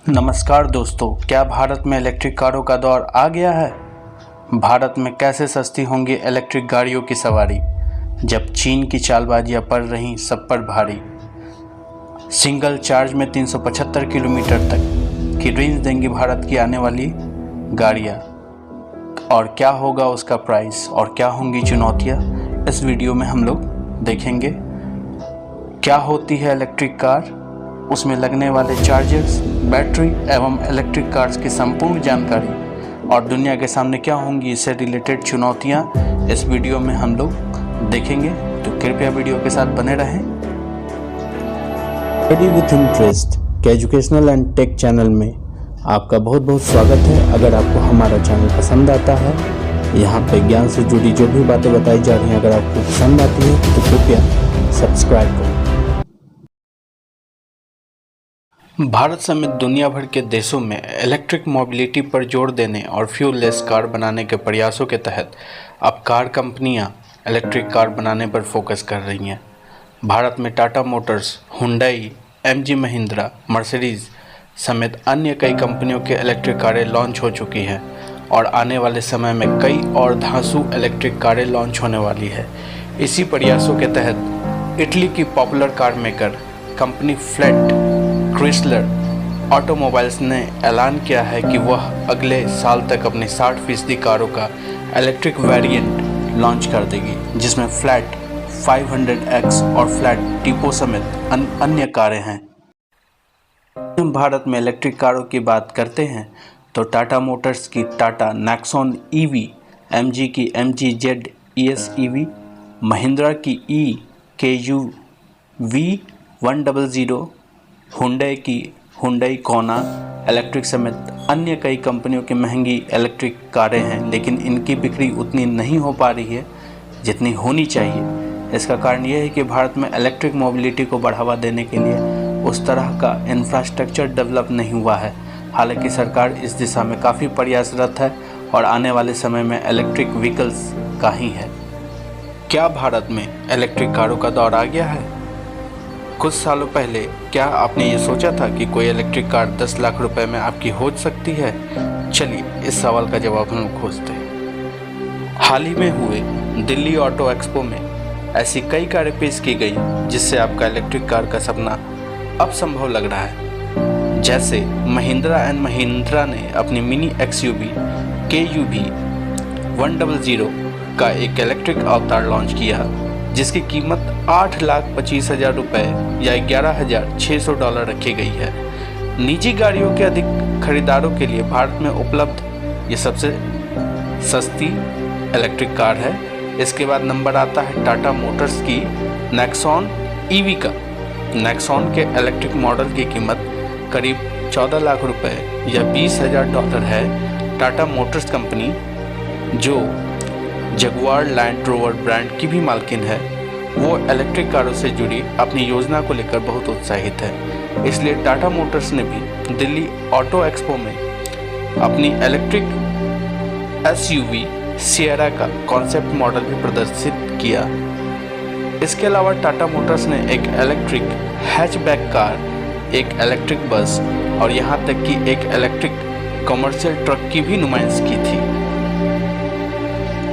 नमस्कार दोस्तों, क्या भारत में इलेक्ट्रिक कारों का दौर आ गया है? भारत में कैसे सस्ती होंगी इलेक्ट्रिक गाड़ियों की सवारी, जब चीन की चालबाजियां पड़ रही सब पर भारी। सिंगल चार्ज में 375 किलोमीटर तक की रेंज देंगी भारत की आने वाली गाड़ियां, और क्या होगा उसका प्राइस और क्या होंगी चुनौतियां, इस वीडियो में हम लोग देखेंगे। क्या होती है इलेक्ट्रिक कार, उसमें लगने वाले चार्जर्स, बैटरी एवं इलेक्ट्रिक कार्स की संपूर्ण जानकारी और दुनिया के सामने क्या होंगी इससे रिलेटेड चुनौतियां, इस वीडियो में हम लोग देखेंगे। तो कृपया वीडियो के साथ बने रहें। स्टडी विथ इंटरेस्ट के एजुकेशनल एंड टेक चैनल में आपका बहुत बहुत स्वागत है। अगर आपको हमारा चैनल पसंद आता है, यहाँ पे ज्ञान से जुड़ी जो भी बातें बताई जा रही हैं, अगर आपको पसंद आती है तो कृपया सब्सक्राइब करें। भारत समेत दुनिया भर के देशों में इलेक्ट्रिक मोबिलिटी पर जोर देने और फ्यूललेस कार बनाने के प्रयासों के तहत अब कार कंपनियां इलेक्ट्रिक कार बनाने पर फोकस कर रही हैं। भारत में Tata Motors, Hyundai, MG Mahindra, Mercedes समेत अन्य कई कंपनियों के इलेक्ट्रिक कारें लॉन्च हो चुकी हैं और आने वाले समय में कई और धांसू इलेक्ट्रिक कारें लॉन्च होने वाली है। इसी प्रयासों के तहत इटली की popular car maker company fiat Chrysler automobiles ने ऐलान किया है कि वह अगले साल तक अपनी 60% कारों का इलेक्ट्रिक वेरिएंट लॉन्च कर देगी, जिसमें फ्लैट 500X और फ्लैट टीपो समेत अन्य कारें हैं। हम भारत में इलेक्ट्रिक कारों की बात करते हैं तो टाटा मोटर्स की टाटा नेक्सॉन ईवी, एमजी की MG Z ES EV, Mahindra की EKU V100, हुंडई की हुंडई कोना इलेक्ट्रिक समेत अन्य कई कंपनियों की महंगी इलेक्ट्रिक कारें हैं, लेकिन इनकी बिक्री उतनी नहीं हो पा रही है जितनी होनी चाहिए। इसका कारण यह है कि भारत में इलेक्ट्रिक मोबिलिटी को बढ़ावा देने के लिए उस तरह का इंफ्रास्ट्रक्चर डेवलप नहीं हुआ है। हालांकि सरकार इस दिशा में काफ़ी प्रयासरत है और आने वाले समय में इलेक्ट्रिक व्हीकल्स का ही है। क्या भारत में इलेक्ट्रिक कारों का दौर आ गया है? कुछ सालों पहले क्या आपने ये सोचा था कि कोई इलेक्ट्रिक कार 10 लाख रुपए में आपकी हो सकती है? चलिए इस सवाल का जवाब हम खोजते हैं। हाल ही में हुए दिल्ली ऑटो एक्सपो में ऐसी कई कारें पेश की गई जिससे आपका इलेक्ट्रिक कार का सपना अब संभव लग रहा है। जैसे महिंद्रा एंड महिंद्रा ने अपनी मिनी XUV KUV 100 का एक इलेक्ट्रिक अवतार लॉन्च किया, जिसकी कीमत 8,25,000 रुपये या $11,600 रखी गई है। निजी गाड़ियों के अधिक खरीदारों के लिए भारत में उपलब्ध ये सबसे सस्ती इलेक्ट्रिक कार है। इसके बाद नंबर आता है टाटा मोटर्स की नेक्सॉन EV का। नेक्सॉन के इलेक्ट्रिक मॉडल की कीमत करीब 14 लाख रुपए या $20,000 है। टाटा मोटर्स कंपनी, जो जगुआर लैंड रोवर ब्रांड की भी मालकिन है, वो इलेक्ट्रिक कारों से जुड़ी अपनी योजना को लेकर बहुत उत्साहित है। इसलिए टाटा मोटर्स ने भी दिल्ली ऑटो एक्सपो में अपनी इलेक्ट्रिक SUV सिएरा का कॉन्सेप्ट मॉडल भी प्रदर्शित किया। इसके अलावा टाटा मोटर्स ने एक इलेक्ट्रिक हैचबैक कार, एक इलेक्ट्रिक बस और यहाँ तक कि एक इलेक्ट्रिक कमर्शियल ट्रक की भी नुमाइश की थी।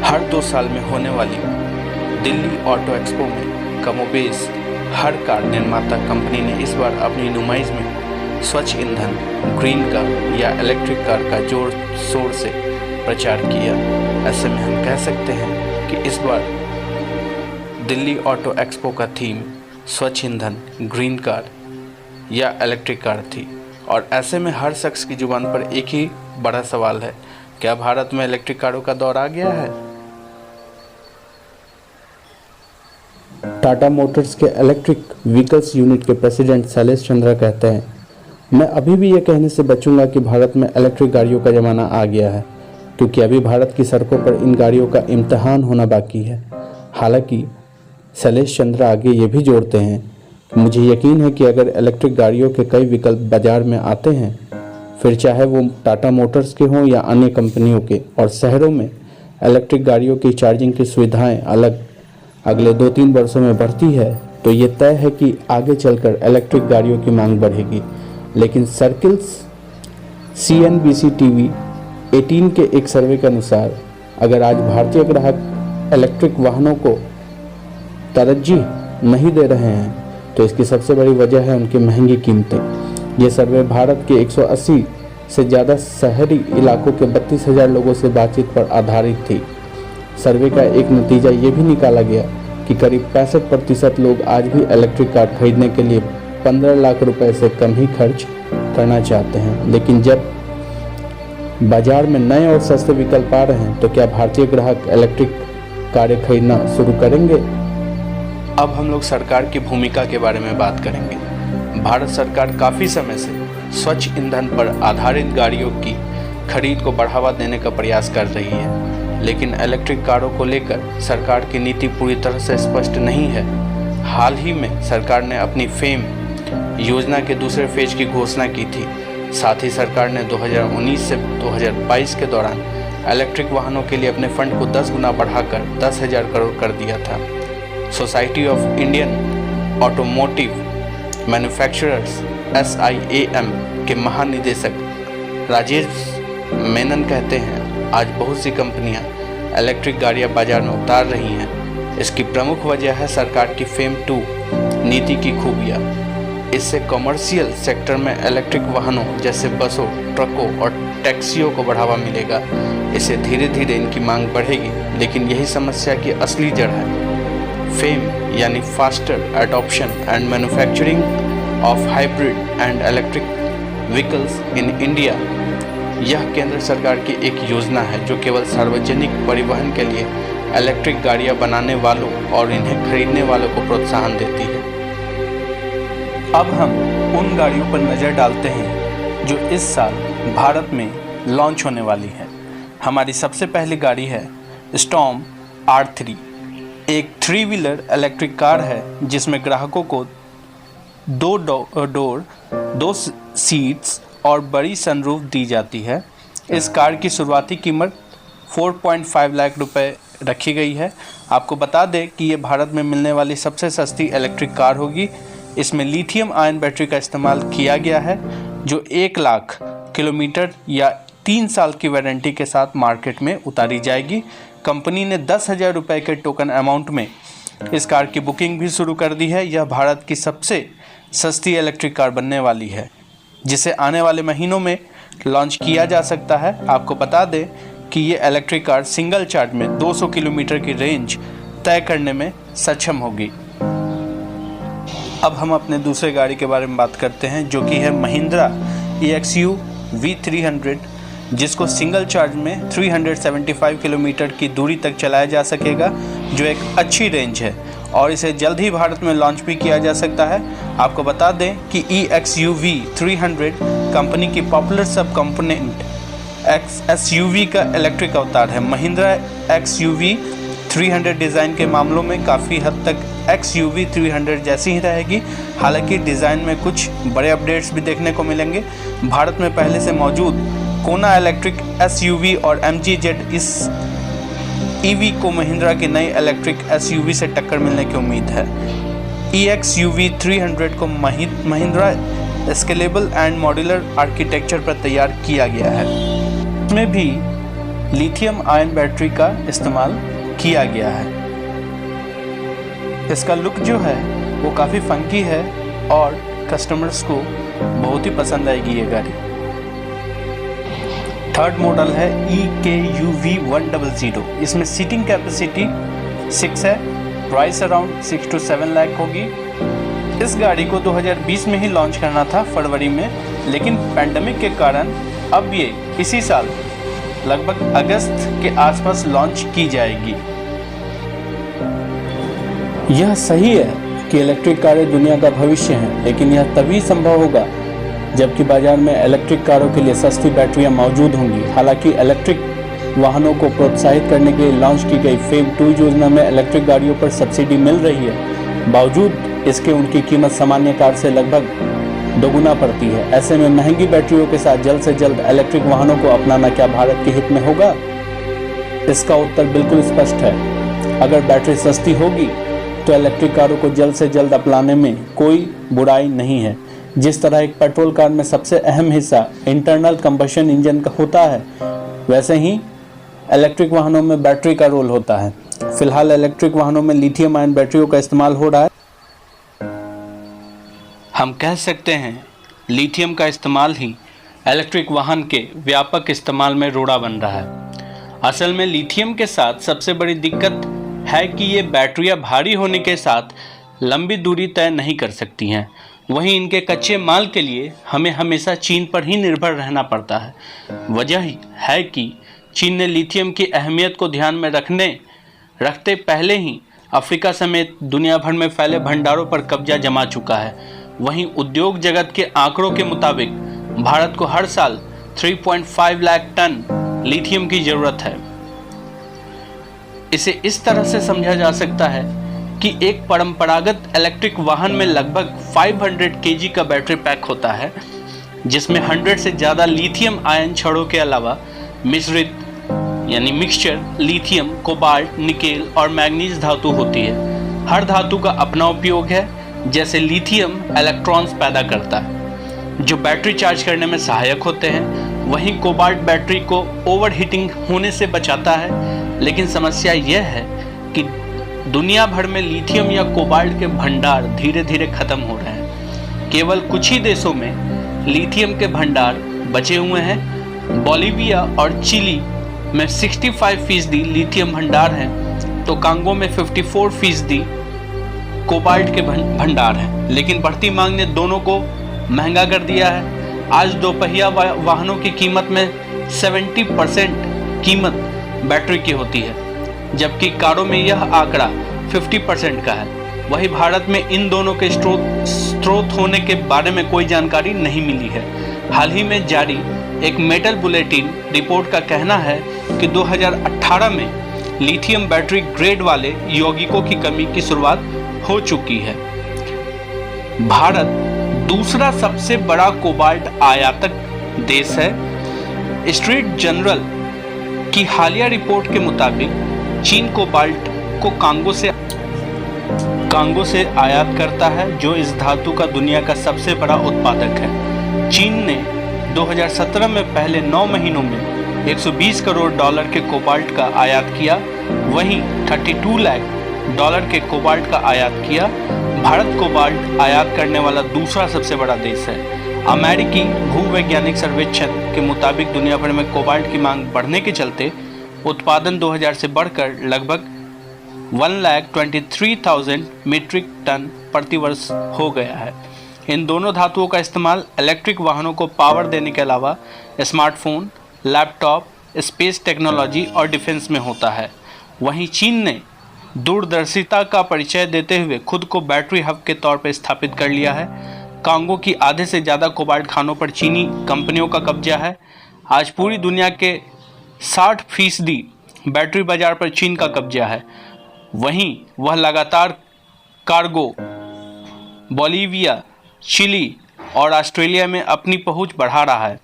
हर 2 साल में होने वाली दिल्ली ऑटो एक्सपो में कमोबेश हर कार निर्माता कंपनी ने इस बार अपनी नुमाइश में स्वच्छ ईंधन, ग्रीन कार या इलेक्ट्रिक कार का जोर शोर से प्रचार किया। ऐसे में हम कह सकते हैं कि इस बार दिल्ली ऑटो एक्सपो का थीम स्वच्छ ईंधन, ग्रीन कार या इलेक्ट्रिक कार थी। और ऐसे में हर शख्स की जुबान पर एक ही बड़ा सवाल है, क्या भारत में इलेक्ट्रिक कारों का दौर आ गया है? टाटा मोटर्स के इलेक्ट्रिक व्हीकल्स यूनिट के प्रेसिडेंट शैलेश चंद्रा कहते हैं, मैं अभी भी ये कहने से बचूंगा कि भारत में इलेक्ट्रिक गाड़ियों का ज़माना आ गया है, क्योंकि अभी भारत की सड़कों पर इन गाड़ियों का इम्तिहान होना बाकी है। हालांकि शैलेश चंद्रा आगे ये भी जोड़ते हैं कि मुझे यकीन है कि अगर इलेक्ट्रिक गाड़ियों के कई विकल्प बाजार में आते हैं, फिर चाहे वो टाटा मोटर्स के हों या अन्य कंपनियों के, और शहरों में इलेक्ट्रिक गाड़ियों की चार्जिंग की सुविधाएं अगले 2-3 वर्षों में बढ़ती है, तो ये तय है कि आगे चलकर इलेक्ट्रिक गाड़ियों की मांग बढ़ेगी। लेकिन सर्किल्स CNBC TV 18 के एक सर्वे के अनुसार अगर आज भारतीय ग्राहक इलेक्ट्रिक वाहनों को तरजीह नहीं दे रहे हैं तो इसकी सबसे बड़ी वजह है उनकी महंगी कीमतें। ये सर्वे भारत के 180 से ज़्यादा शहरी इलाकों के 32,000 लोगों से बातचीत पर आधारित थी। सर्वे का एक नतीजा ये भी निकाला गया कि करीब 65% लोग आज भी इलेक्ट्रिक कार खरीदने के लिए 15 लाख रुपए से कम ही खर्च करना चाहते हैं। लेकिन जब बाजार में नए और सस्ते विकल्प आ रहे हैं तो क्या भारतीय ग्राहक इलेक्ट्रिक कारें खरीदना शुरू करेंगे? अब हम लोग सरकार की भूमिका के बारे में बात करेंगे। भारत सरकार काफ़ी समय से स्वच्छ ईंधन पर आधारित गाड़ियों की खरीद को बढ़ावा देने का प्रयास कर रही है, लेकिन इलेक्ट्रिक कारों को लेकर सरकार की नीति पूरी तरह से स्पष्ट नहीं है। हाल ही में सरकार ने अपनी फेम योजना के दूसरे फेज की घोषणा की थी। साथ ही सरकार ने 2019 से 2022 के दौरान इलेक्ट्रिक वाहनों के लिए अपने फंड को 10 गुना बढ़ाकर 10,000 करोड़ कर दिया था। Society of Indian automotive manufacturers SIAM के महानिदेशक राजेश मेनन कहते हैं, आज बहुत सी कंपनियां इलेक्ट्रिक गाड़ियां बाजार में उतार रही हैं। इसकी प्रमुख वजह है सरकार की फेम 2 नीति की खूबियां। इससे कमर्शियल सेक्टर में इलेक्ट्रिक वाहनों जैसे बसों, ट्रकों और टैक्सियों को बढ़ावा मिलेगा। इससे धीरे धीरे इनकी मांग बढ़ेगी, लेकिन यही समस्या की असली जड़ है। फेम यानी faster adoption and manufacturing of hybrid and electric vehicles in India, यह केंद्र सरकार की एक योजना है जो केवल सार्वजनिक परिवहन के लिए इलेक्ट्रिक गाड़ियां बनाने वालों और इन्हें खरीदने वालों को प्रोत्साहन देती है। अब हम उन गाड़ियों पर नज़र डालते हैं जो इस साल भारत में लॉन्च होने वाली है। हमारी सबसे पहली गाड़ी है स्टॉर्म R3, एक 3 व्हीलर इलेक्ट्रिक कार है जिसमें ग्राहकों को 2 सीट्स और बड़ी सनरूफ दी जाती है। इस कार की शुरुआती कीमत 4.5 लाख रुपए रखी गई है। आपको बता दें कि ये भारत में मिलने वाली सबसे सस्ती इलेक्ट्रिक कार होगी। इसमें लिथियम आयन बैटरी का इस्तेमाल किया गया है जो 1 लाख किलोमीटर या 3 साल की वारंटी के साथ मार्केट में उतारी जाएगी। कंपनी ने 10,000 रुपये के टोकन अमाउंट में इस कार की बुकिंग भी शुरू कर दी है। यह भारत की सबसे सस्ती इलेक्ट्रिक कार बनने वाली है जिसे आने वाले महीनों में लॉन्च किया जा सकता है। आपको बता दें कि ये इलेक्ट्रिक कार सिंगल चार्ज में 200 किलोमीटर की रेंज तय करने में सक्षम होगी। अब हम अपने दूसरे गाड़ी के बारे में बात करते हैं जो कि है महिंद्रा EXU V300, जिसको सिंगल चार्ज में 375 किलोमीटर की दूरी तक चलाया जा सकेगा जो एक अच्छी रेंज है और इसे जल्द ही भारत में लॉन्च भी किया जा सकता है। आपको बता दें कि EXU V300 कंपनी की पॉपुलर सब कंपोनेंट SUV का इलेक्ट्रिक अवतार है। महिंद्रा XUV 300 डिज़ाइन के मामलों में काफ़ी हद तक XUV 300 जैसी ही रहेगी। हालांकि डिज़ाइन में कुछ बड़े अपडेट्स भी देखने को मिलेंगे। भारत में पहले से मौजूद कोना इलेक्ट्रिक SUV और MG-Z इस EV को महिंद्रा की नई इलेक्ट्रिक SUV से टक्कर मिलने की उम्मीद है। EXUV 300 को Mahindra scalable and modular architecture पर तैयार किया गया है। इसमें भी लिथियम आयन बैटरी का इस्तेमाल किया गया है। इसका लुक जो है वो काफ़ी फंकी है और कस्टमर्स को बहुत ही पसंद आएगी ये गाड़ी। थर्ड मॉडल है EKUV 100। इसमें सीटिंग कैपेसिटी 6 है। प्राइस अराउंड 6 to 7 लाख होगी। इस गाड़ी को 2020 में ही लॉन्च करना था फरवरी में, लेकिन पैंडेमिक के कारण अब ये इसी साल लगभग अगस्त के आसपास लॉन्च की जाएगी। यह सही है कि इलेक्ट्रिक कारें दुनिया का भविष्य हैं, लेकिन यह तभी संभव होगा जबकि बाजार में इलेक्ट्रिक कारों के लिए सस्ती बैटरियां मौजूद होंगी। हालांकि इलेक्ट्रिक वाहनों को प्रोत्साहित करने के लिए लॉन्च की गई फेम 2 योजना में इलेक्ट्रिक गाड़ियों पर सब्सिडी मिल रही है। बावजूद इसके उनकी कीमत सामान्य कार से लगभग दोगुना पड़ती है। ऐसे में महंगी बैटरियों के साथ जल्द से जल्द इलेक्ट्रिक वाहनों को अपनाना क्या भारत के हित में होगा? इसका उत्तर बिल्कुल स्पष्ट है। अगर बैटरी सस्ती होगी तो इलेक्ट्रिक कारों को जल्द से जल्द अपनाने में कोई बुराई नहीं है। जिस तरह एक पेट्रोल कार में सबसे अहम हिस्सा इंटरनल कंबशन इंजन का होता है, वैसे ही इलेक्ट्रिक वाहनों में बैटरी का रोल होता है। फिलहाल इलेक्ट्रिक वाहनों में लिथियम आयन बैटरियों का इस्तेमाल हो रहा है। हम कह सकते हैं लिथियम का इस्तेमाल ही इलेक्ट्रिक वाहन के व्यापक इस्तेमाल में रोड़ा बन रहा है। असल में लिथियम के साथ सबसे बड़ी दिक्कत है कि ये बैटरियां भारी होने के साथ लंबी दूरी तय नहीं कर सकती हैं। वहीं इनके कच्चे माल के लिए हमें हमेशा चीन पर ही निर्भर रहना पड़ता है। वजह है कि चीन ने लिथियम की अहमियत को ध्यान में रखते पहले ही अफ्रीका समेत दुनिया भर में फैले भंडारों पर कब्जा जमा चुका है। वहीं उद्योग जगत के आंकड़ों के मुताबिक भारत को हर साल 3.5 लाख टन लिथियम की जरूरत है। इसे इस तरह से समझा जा सकता है कि एक परंपरागत इलेक्ट्रिक वाहन में लगभग 500 केजी का बैटरी पैक होता है, जिसमें 100 से ज़्यादा लिथियम आयन छड़ों के अलावा मिश्रित यानी मिक्सचर लिथियम, कोबाल्ट, निकेल और मैग्नीज धातु होती है। हर धातु का अपना उपयोग है। जैसे लिथियम इलेक्ट्रॉन्स पैदा करता है जो बैटरी चार्ज करने में सहायक होते हैं, वहीं कोबाल्ट बैटरी को ओवरहीटिंग होने से बचाता है। लेकिन समस्या यह है कि दुनिया भर में लिथियम या कोबाल्ट के भंडार धीरे धीरे खत्म हो रहे हैं। केवल कुछ ही देशों में लिथियम के भंडार बचे हुए हैं। बोलिविया और चिली में 65% लिथियम भंडार हैं, तो कांगो में 54% कोबाल्ट के भंडार हैं। लेकिन बढ़ती मांग ने दोनों को महंगा कर दिया है। आज दोपहिया वाहनों की कीमत में 70% कीमत बैटरी की होती है, जबकि कारों में यह आंकड़ा 50% का है। वही भारत में इन दोनों के स्रोत होने के बारे में कोई जानकारी नहीं मिली है। हाल ही में जारी एक मेटल बुलेटिन रिपोर्ट का कहना है कि 2018 में लिथियम बैटरी ग्रेड वाले यौगिकों की कमी की शुरुआत हो चुकी है। भारत दूसरा सबसे बड़ा कोबाल्ट आयातक देश है। स्ट्रीट जर्नल की हालिया रिपोर्ट के मुताबिक चीन कोबाल्ट को कांगो से आयात करता है, जो इस धातु का दुनिया का सबसे बड़ा उत्पादक है। चीन ने 2017 में पहले 9 महीनों में $120 करोड़ के कोबाल्ट का आयात किया। वहीं 32 लाख डॉलर के कोबाल्ट का आयात किया। भारत कोबाल्ट आयात करने वाला दूसरा सबसे बड़ा देश है। अमेरिकी भूवैज्ञानिक सर्वेक्षण के मुताबिक दुनिया भर में कोबाल्ट की मांग बढ़ने के चलते उत्पादन 2000 से बढ़कर लगभग 1,23,000 मीट्रिक टन प्रति वर्ष हो गया है। इन दोनों धातुओं का इस्तेमाल इलेक्ट्रिक वाहनों को पावर देने के अलावा स्मार्टफोन, लैपटॉप, स्पेस टेक्नोलॉजी और डिफेंस में होता है। वहीं चीन ने दूरदर्शिता का परिचय देते हुए खुद को बैटरी हब के तौर पर स्थापित कर लिया है। कांगो की आधे से ज़्यादा कोबाल्ट खानों पर चीनी कंपनियों का कब्जा है। आज पूरी दुनिया के 60% बैटरी बाजार पर चीन का कब्जा है। वहीं वह लगातार कार्गो, बोलिविया, चिली और ऑस्ट्रेलिया में अपनी पहुंच बढ़ा रहा है,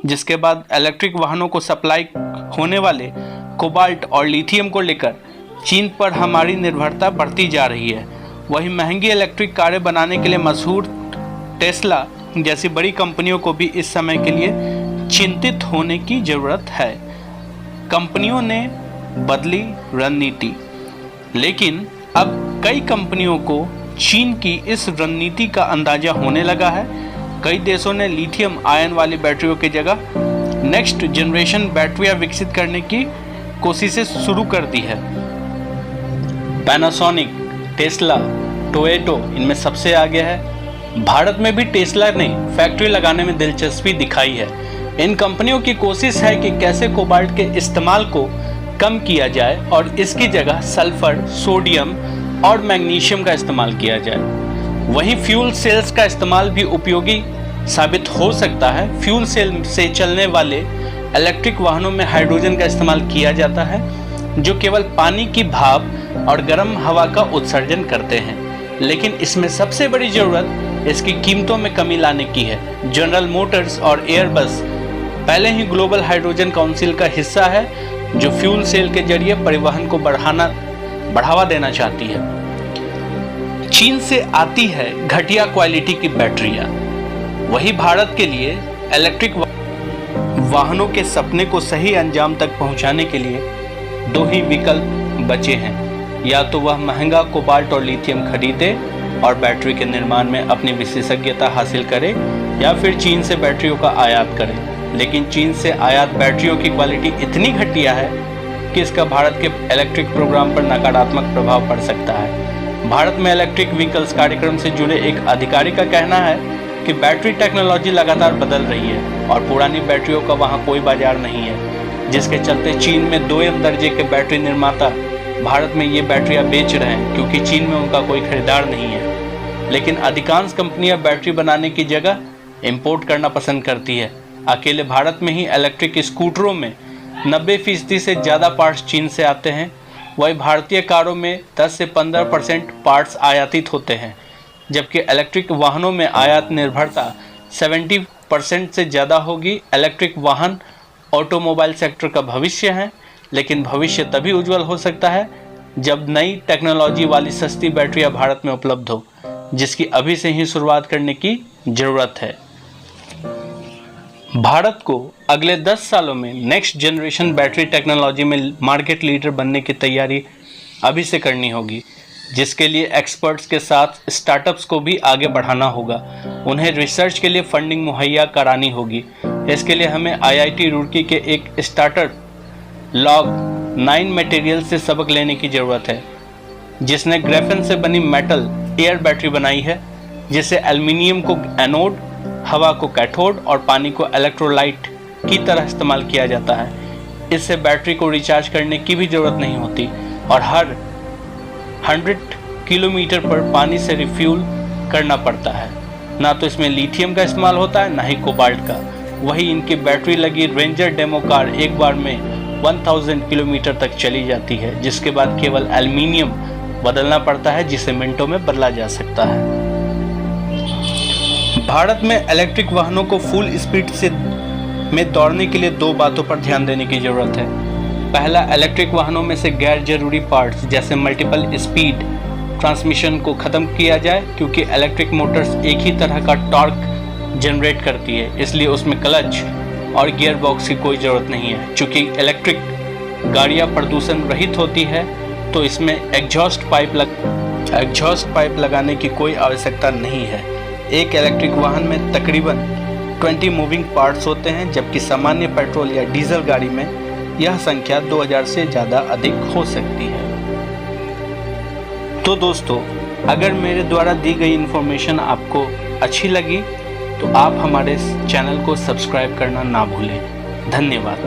जिसके बाद इलेक्ट्रिक वाहनों को सप्लाई होने वाले कोबाल्ट और लिथियम को लेकर चीन पर हमारी निर्भरता बढ़ती जा रही है। वहीं महंगी इलेक्ट्रिक कारें बनाने के लिए मशहूर टेस्ला जैसी बड़ी कंपनियों को भी इस समय के लिए चिंतित होने की ज़रूरत है। कंपनियों ने बदली रणनीति, लेकिन अब कई कंपनियों को चीन की इस रणनीति का अंदाजा होने लगा है। कई देशों ने लिथियम आयन वाली बैटरियों की जगह नेक्स्ट जनरेशन बैटरियां विकसित करने की कोशिशें शुरू कर दी है। पैनासोनिक, टेस्ला, टोयोटा इनमें सबसे आगे है। भारत में भी टेस्ला ने फैक्ट्री लगाने में दिलचस्पी दिखाई है। इन कंपनियों की कोशिश है कि कैसे कोबाल्ट के इस्तेमाल को कम किया जाए और इसकी जगह सल्फर, सोडियम और मैग्नीशियम का इस्तेमाल किया जाए। वहीं फ्यूल सेल्स का इस्तेमाल भी उपयोगी साबित हो सकता है। फ्यूल सेल से चलने वाले इलेक्ट्रिक वाहनों में हाइड्रोजन का इस्तेमाल किया जाता है, जो केवल पानी की भाप और गर्म हवा का उत्सर्जन करते हैं। लेकिन इसमें सबसे बड़ी ज़रूरत इसकी कीमतों में कमी लाने की है। जनरल मोटर्स और एयरबस पहले ही ग्लोबल हाइड्रोजन काउंसिल का हिस्सा है, जो फ्यूल सेल के जरिए परिवहन को बढ़ावा देना चाहती है। चीन से आती है घटिया क्वालिटी की बैटरियां। वही भारत के लिए इलेक्ट्रिक वाहनों के सपने को सही अंजाम तक पहुंचाने के लिए दो ही विकल्प बचे हैं। या तो वह महंगा कोबाल्ट और लिथियम खरीदे और बैटरी के निर्माण में अपनी विशेषज्ञता हासिल करे, या फिर चीन से बैटरियों का आयात करे। लेकिन चीन से आयात बैटरियों की क्वालिटी इतनी घटिया है कि इसका भारत के इलेक्ट्रिक प्रोग्राम पर नकारात्मक प्रभाव पड़ सकता है। भारत में इलेक्ट्रिक व्हीकल्स कार्यक्रम से जुड़े एक अधिकारी का कहना है कि बैटरी टेक्नोलॉजी लगातार बदल रही है और पुरानी बैटरियों का वहाँ कोई बाजार नहीं है, जिसके चलते चीन में 2M दर्जे के बैटरी निर्माता भारत में ये बैटरियाँ बेच रहे हैं क्योंकि चीन में उनका कोई खरीदार नहीं है। लेकिन अधिकांश कंपनियां बैटरी बनाने की जगह इंपोर्ट करना पसंद करती है। अकेले भारत में ही इलेक्ट्रिक स्कूटरों में 90% से ज़्यादा पार्ट्स चीन से आते हैं। वही भारतीय कारों में 10 से 15% पार्ट्स आयातित होते हैं, जबकि इलेक्ट्रिक वाहनों में आयात निर्भरता 70% से ज़्यादा होगी। इलेक्ट्रिक वाहन ऑटोमोबाइल सेक्टर का भविष्य है, लेकिन भविष्य तभी उज्जवल हो सकता है जब नई टेक्नोलॉजी वाली सस्ती बैटरियां भारत में उपलब्ध हो, जिसकी अभी से ही शुरुआत करने की ज़रूरत है। भारत को अगले 10 सालों में नेक्स्ट जनरेशन बैटरी टेक्नोलॉजी में मार्केट लीडर बनने की तैयारी अभी से करनी होगी, जिसके लिए एक्सपर्ट्स के साथ स्टार्टअप्स को भी आगे बढ़ाना होगा। उन्हें रिसर्च के लिए फंडिंग मुहैया करानी होगी। इसके लिए हमें IIT रुड़की के एक स्टार्टअप Log9 मटेरियल से सबक लेने की ज़रूरत है, जिसने ग्रेफेन से बनी मेटल एयर बैटरी बनाई है, जिसे एल्युमिनियम को एनोड, हवा को कैथोड और पानी को इलेक्ट्रोलाइट की तरह इस्तेमाल किया जाता है। इससे बैटरी को रिचार्ज करने की भी ज़रूरत नहीं होती और हर 100 किलोमीटर पर पानी से रिफ्यूल करना पड़ता है। ना तो इसमें लिथियम का इस्तेमाल होता है, ना ही कोबाल्ट का। वही इनकी बैटरी लगी रेंजर डेमो कार एक बार में 1000 किलोमीटर तक चली जाती है, जिसके बाद केवल एल्युमिनियम बदलना पड़ता है, जिसे मिनटों में बदला जा सकता है। भारत में इलेक्ट्रिक वाहनों को फुल स्पीड से में दौड़ने के लिए दो बातों पर ध्यान देने की ज़रूरत है। पहला, इलेक्ट्रिक वाहनों में से गैर जरूरी पार्ट्स जैसे मल्टीपल स्पीड ट्रांसमिशन को ख़त्म किया जाए, क्योंकि इलेक्ट्रिक मोटर्स एक ही तरह का टॉर्क जनरेट करती है, इसलिए उसमें क्लच और गियर बॉक्स की कोई ज़रूरत नहीं है। चूँकि इलेक्ट्रिक गाड़ियाँ प्रदूषण रहित होती है, तो इसमें एग्जॉस्ट पाइप लगाने की कोई आवश्यकता नहीं है। एक इलेक्ट्रिक वाहन में तकरीबन 20 मूविंग पार्ट्स होते हैं, जबकि सामान्य पेट्रोल या डीजल गाड़ी में यह संख्या 2000 से ज़्यादा अधिक हो सकती है। तो दोस्तों, अगर मेरे द्वारा दी गई इन्फॉर्मेशन आपको अच्छी लगी तो आप हमारे चैनल को सब्सक्राइब करना ना भूलें। धन्यवाद।